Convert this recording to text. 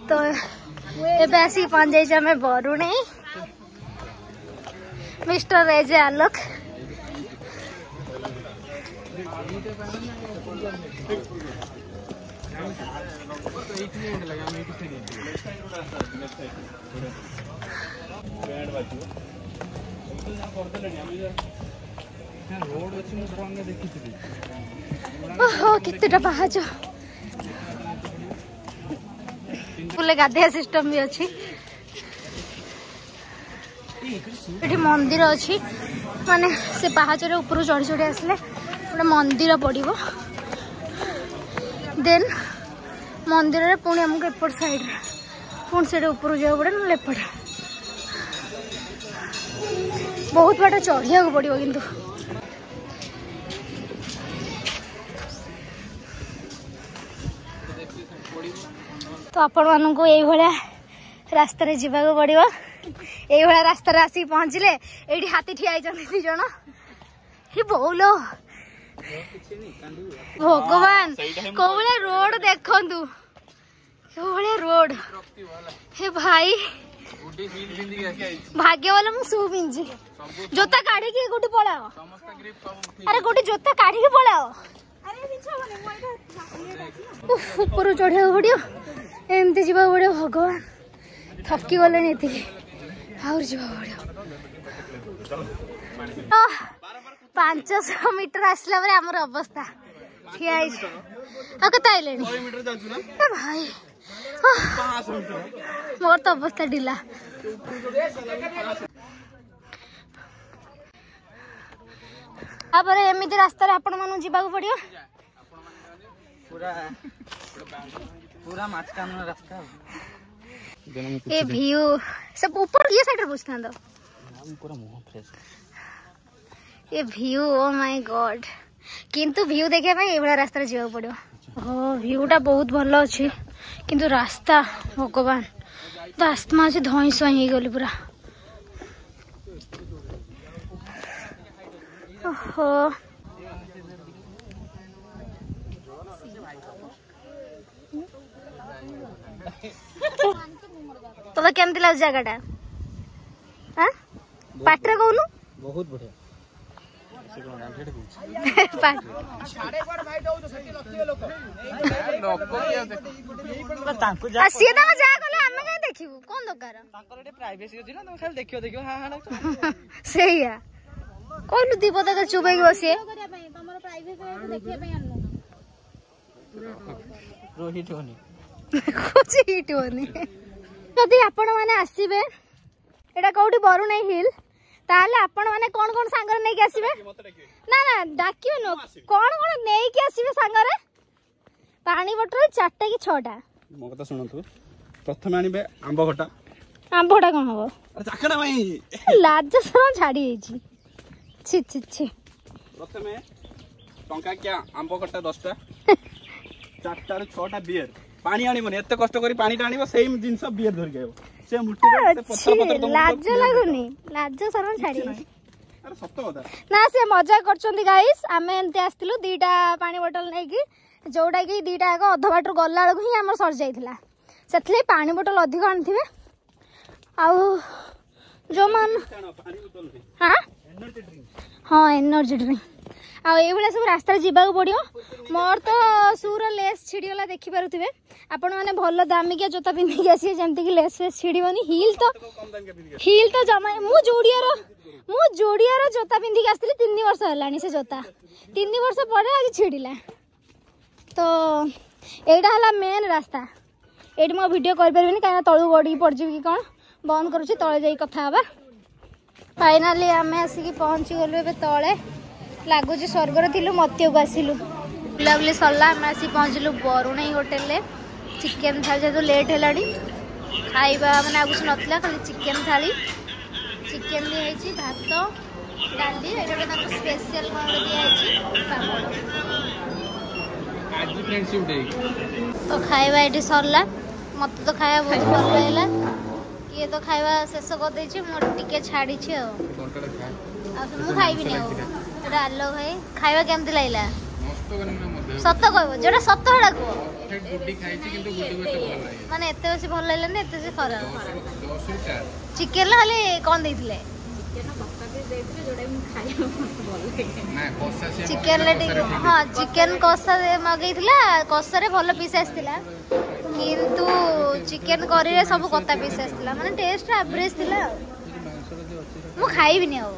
तो एबे आसी पहुंच जाइए आम बरुणे मिस्टर एजे आलोक ओहो केतेटा पहाच गाधिया सिस्टम भी अच्छी ये मंदिर अच्छी माने से पहाचर ऊपर चढ़ी चढ़ी आसले गोटे मंदिर पड़ो देन मंदिर रे पुणी आमको एपट साइड पुणी से ऊपर जाओ पड़े ना एपट बहुत बाट चढ़िया पड़ो किंतु तो आपण मानू ये रास्ता जावाक पड़ो ये रास्ता आसिक पहुँचले ये हाथी ठिया दी जन ये बोलो भगवान कौ भाया रोड देखु कौ भाया रोड हे भाई भाग्य वाला मु शू पिंधि जोता काढ़ी गोटे पलाओ अरे गोटे जोता काढ़ी पलाओ ऊपर चढ़िया पड़ो एमती जावा पड़ो भगवान थकी गले आउर जा पड़ो 500 मीटर आसला आमर अवस्था ठिया आइले भाई मोर तो अवस्था ढिला एमती रास्ता आपण मानू जावाक पड़ो पूरा माछकाम रास्ता ये व्यू सब ऊपर ये साइड रे पूछता पूरा मुंह फ्रेश ये व्यू ओ माय गॉड किंतु व्यू देखिया भाई ए बड़ा रास्ता रे जावा पड़ो ओ व्यूटा बहुत भल अच्छी किंतु रास्ता भगवान तो आत्मा से धई सई गली पूरा ओहो तो केमती लग जगटा हाँ पाट्रे कहूनु बहुत बढ़िया देखिबू कौन दरकार प्राइवेसी अछि ना तुम खाली देखियो हां हां सेया कहलु दी पता चुबैक बसिए तमरो प्राइवेसी देखिया पई अन्नु रोहित होनी कुछ हिट होनी जदि आपण माने आसीबे एटा कोठी बरुणे हिल ताले आपण माने कोन कोन सांगर नै के आसीबे ना ना डाकियो न कोन कोन नै के आसीबे सांगरे पानी बोतल 4टा कि 6टा मो कथा सुनतु प्रथम आनिबे आंबो खटा कोन हबो अरे चाकड़ा भाई लाज सर छाडी छी छी छी छी प्रथमे टंका क्या आंबो खटा 10टा 4टा रे 6टा बियर पानी आनिबनी एते कष्ट करी पानी टाणीबो सेम जिंस बियर धर गयो से मुठी रे पत्थर पत्थर लाज लागुनी लाज शरम छाडी अरे सत्य कथा ना से मजा करचोंदी गाइस आमे एंते आस्तिलु 2टा पानी बोतल नै कि जोडा कि 2टा को अध बाटर गल्ला बेलकु ही हमर सर जाइथिला सेथले पानी बोतल अधिक आनथिबे आउ जो मान हां हां एनर्जी ड्रिंक आ ये सब रास्ता जावाक पड़ो मोर तो शूर लेस छिड़गला देखी पारे आपण मैंने भल दामिकिया जोता पिंधिक आसिए जमती कि लेस फेस छिड़बनी हिल तो जमा मु जोड़ियार जोता पिंधिक आसती 3 वर्ष है से जोता 3 वर्ष पर आज छिड़ला तो यहाँ है मेन रास्ता ये मो भिड कर कहीं तलू गड़ी पड़ कि कौन बंद करुच्ची तले जा कथा फाइनाली आम आसिक पहुँची गलु ए तले लगुच स्वर्गर थी मत्य को आसिलु बुलाबुली सरला आम आसी पहुँचलु बरुणे होटेल चिकेन थाली जेहतु लेट है खाइबा मैंने आगुच नाला खाली चिकेन थाली चिकेन दिखाई भात डाली ये स्पेशल कौन दिखाई तो खाइबा ये सरला मत तो खाया बहुत भल लगा किए तो खाइबा शेष कर मोर टिके छाड़ी मुझे खाइबी आलो भाई खाइबा केमती लगला ସତ କହିବ ଯୋଉଟା ସତ ହେଟା କୁହ ଗୁଡି ଖାଇଛି କିନ୍ତୁ ଗୁଡି ମତେ ଭଲ ଲାଗେ ମାନେ ଏତେ ବେଶୀ ଭଲ ଲାଗିଲାନି ଏତେ ବେଶୀ ଖରାପ 10 ରୁ 4 ଚିକେନ ଖାଲି କଣ ଦେଇଥିଲେ ନା କଷା ସେ ଚିକେନ ଟିକେ ହଁ ଚିକେନ କଷା ମଗେଇଥିଲା କଷାରେ ଭଲ ପିସ୍ ଆସିଥିଲା କିନ୍ତୁ ଚିକେନ କରୀରେ ସବୁ କତା ପିସ୍ ଆସିଥିଲା ମାନେ ଟେଷ୍ଟ ଆଭରେଜ ଥିଲା ଆଉ ମୁଁ ଖାଇବିନି ଆଉ